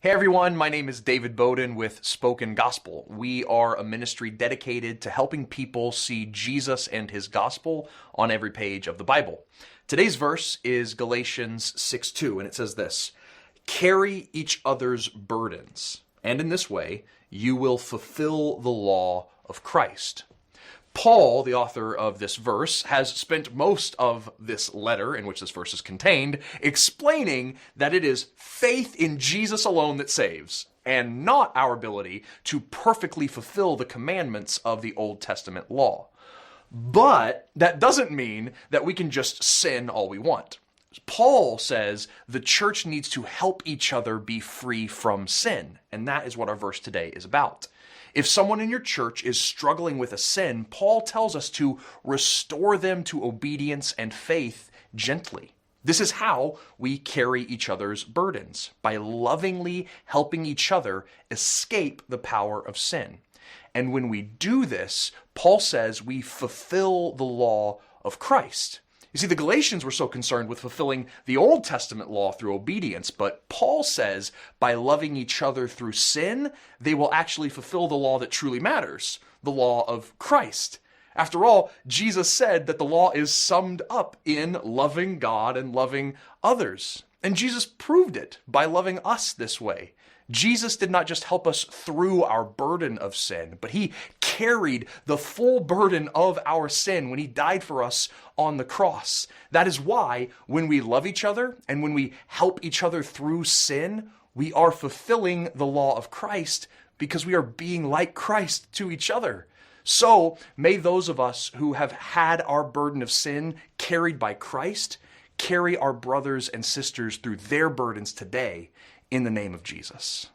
Hey everyone, my name is David Bowden with Spoken Gospel. We are a ministry dedicated to helping people see Jesus and his gospel on every page of the Bible. Today's verse is Galatians 6:2, and it says this: "Carry each other's burdens, and in this way you will fulfill the law of Christ." Paul, the author of this verse, has spent most of this letter in which this verse is contained explaining that it is faith in Jesus alone that saves, and not our ability to perfectly fulfill the commandments of the Old Testament law. But that doesn't mean that we can just sin all we want. Paul says the church needs to help each other be free from sin, and that is what our verse today is about. If someone in your church is struggling with a sin, Paul tells us to restore them to obedience and faith gently. This is how we carry each other's burdens, by lovingly helping each other escape the power of sin. And when we do this, Paul says we fulfill the law of Christ. You see, the Galatians were so concerned with fulfilling the Old Testament law through obedience, but Paul says by loving each other through sin, they will actually fulfill the law that truly matters, the law of Christ. After all, Jesus said that the law is summed up in loving God and loving others. And Jesus proved it by loving us this way. Jesus did not just help us through our burden of sin, but he carried the full burden of our sin when he died for us on the cross. That is why when we love each other and when we help each other through sin, we are fulfilling the law of Christ because we are being like Christ to each other. So may those of us who have had our burden of sin carried by Christ carry our brothers and sisters through their burdens today in the name of Jesus.